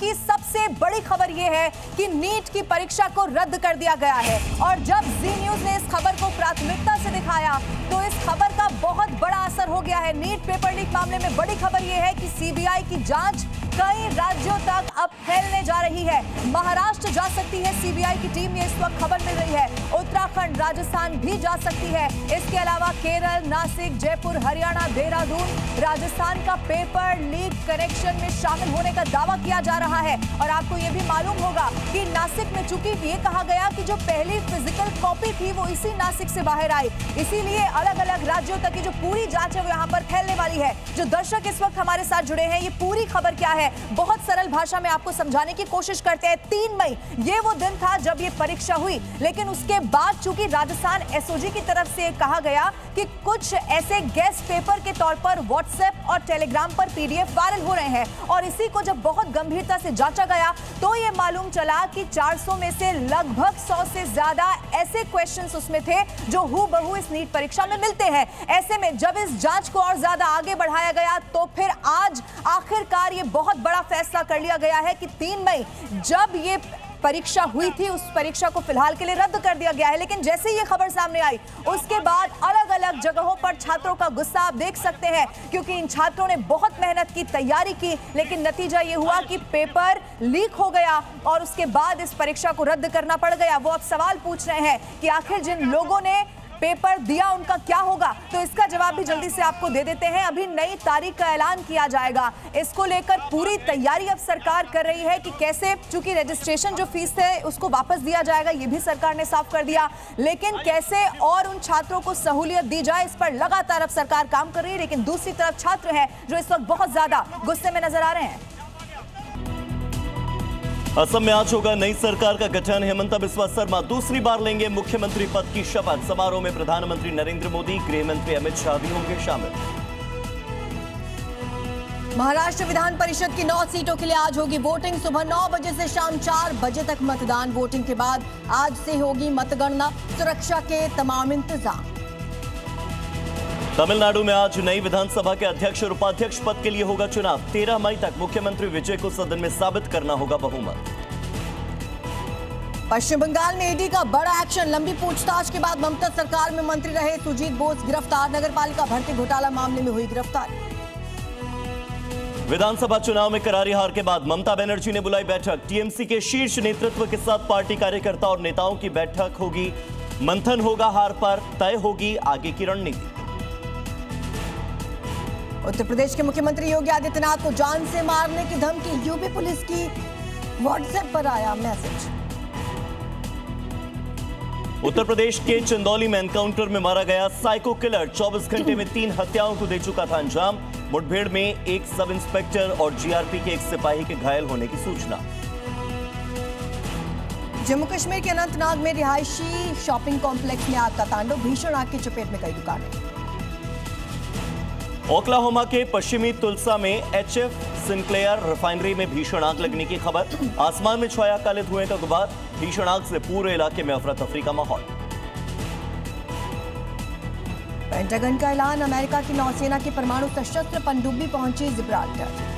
की सबसे बड़ी खबर यह है कि नीट की परीक्षा को रद्द कर दिया गया है। और जब जी न्यूज ने इस खबर को प्राथमिकता से दिखाया तो इस खबर का बहुत बड़ा असर हो गया है। नीट पेपर लीक मामले में बड़ी खबर यह है कि सीबीआई की जांच कई राज्यों तक अब फैलने जा रही है। महाराष्ट्र जा सकती है सीबीआई की टीम, ये इस वक्त खबर मिल रही है। उत्तराखंड, राजस्थान भी जा सकती है। इसके अलावा केरल, नासिक, जयपुर, हरियाणा, देहरादून, राजस्थान का पेपर लीक कनेक्शन में शामिल होने का दावा किया जा रहा है। और आपको यह भी मालूम होगा कि नासिक में चूंकि ये कहा गया कि जो पहली फिजिकल कॉपी थी वो इसी नासिक से बाहर आई, इसीलिए अलग अलग राज्यों तक की जो पूरी जांच है वो यहाँ पर फैलने वाली है। जो दर्शक इस वक्त हमारे साथ जुड़े हैं, ये पूरी खबर क्या है बहुत सरल भाषा में आपको समझाने की कोशिश करते हैं। 3 मई ये वो दिन था जब ये परीक्षा हुई, लेकिन उसके बाद चूंकि राजस्थान एसओजी की तरफ से कहा गया कि कुछ ऐसे गेस्ट पेपर के तौर पर व्हाट्सएप और टेलीग्राम पर पीडीएफ वायरल हो रहे हैं, और इसी को जब बहुत गंभीरता से जांचा गया तो ये मालूम चला कि 400 में से लगभग 100 से ज्यादा ऐसे क्वेश्चंस उसमें थे जो हूबहू इस नीट परीक्षा में मिलते हैं। ऐसे में जब इस जांच को और ज्यादा आगे बढ़ाया गया तो फिर आज आखिरकार ये बहुत बड़ा फैसला कर लिया गया है कि 3 मई जब ये परीक्षा हुई थी उस परीक्षा को फिलहाल के लिए रद्द कर दिया गया है। लेकिन जैसे ये खबर सामने आई उसके बाद अलग अलग जगहों पर छात्रों का गुस्सा आप देख सकते हैं, क्योंकि इन छात्रों ने बहुत मेहनत की, तैयारी की, लेकिन नतीजा ये हुआ कि पेपर लीक हो गया और उसके बाद इस परीक्षा को रद्द करना पड़ गया। वो अब सवाल पूछ रहे हैं कि आखिर जिन लोगों ने पेपर दिया उनका क्या होगा, तो इसका जवाब भी जल्दी से आपको दे देते हैं। अभी नई तारीख का ऐलान किया जाएगा, इसको लेकर पूरी तैयारी अब सरकार कर रही है कि कैसे, चूंकि रजिस्ट्रेशन जो फीस है उसको वापस दिया जाएगा, ये भी सरकार ने साफ कर दिया, लेकिन कैसे और उन छात्रों को सहूलियत दी जाए इस पर लगातार अब सरकार काम कर रही है। लेकिन दूसरी तरफ छात्र हैं जो इस वक्त बहुत ज्यादा गुस्से में नजर आ रहे हैं। असम में आज होगा नई सरकार का गठन। हेमंता बिस्वा शर्मा दूसरी बार लेंगे मुख्यमंत्री पद की शपथ। समारोह में प्रधानमंत्री नरेंद्र मोदी, गृह मंत्री अमित शाह भी होंगे शामिल। महाराष्ट्र विधान परिषद की 9 सीटों के लिए आज होगी वोटिंग। सुबह 9 बजे से शाम 4 बजे तक मतदान। वोटिंग के बाद आज से होगी मतगणना। सुरक्षा के तमाम इंतजाम। तमिलनाडु में आज नई विधानसभा के अध्यक्ष और उपाध्यक्ष पद के लिए होगा चुनाव। 13 मई तक मुख्यमंत्री विजय को सदन में साबित करना होगा बहुमत। पश्चिम बंगाल में ईडी का बड़ा एक्शन। लंबी पूछताछ के बाद ममता सरकार में मंत्री रहे सुजीत बोस गिरफ्तार। नगरपालिका भर्ती घोटाला मामले में हुई गिरफ्तारी। विधानसभा चुनाव में करारी हार के बाद ममता बनर्जी ने बुलाई बैठक। टीएमसी के शीर्ष नेतृत्व के साथ पार्टी कार्यकर्ता और नेताओं की बैठक होगी। मंथन होगा हार पर, तय होगी आगे की रणनीति। उत्तर प्रदेश के मुख्यमंत्री योगी आदित्यनाथ को जान से मारने की धमकी। यूपी पुलिस की व्हाट्सएप पर आया मैसेज। उत्तर प्रदेश के चंदौली में एनकाउंटर में मारा गया साइको किलर 24 घंटे में 3 हत्याओं को दे चुका था अंजाम। मुठभेड़ में एक सब इंस्पेक्टर और जीआरपी के एक सिपाही के घायल होने की सूचना। जम्मू कश्मीर के अनंतनाग में रिहायशी शॉपिंग कॉम्प्लेक्स में आग का तांडव। भीषण आग की चपेट में कई दुकानें। ओक्लाहोमा के पश्चिमी तुलसा में एचएफ सिंक्लेयर रिफाइनरी में भीषण आग लगने की खबर। आसमान में छाया काले धुएं का गुबार। भीषण आग से पूरे इलाके में अफरा तफरी का माहौल। पेंटागन का ऐलान। अमेरिका की नौसेना की परमाणु सशस्त्र पनडुब्बी पहुंची जिब्राल्टर।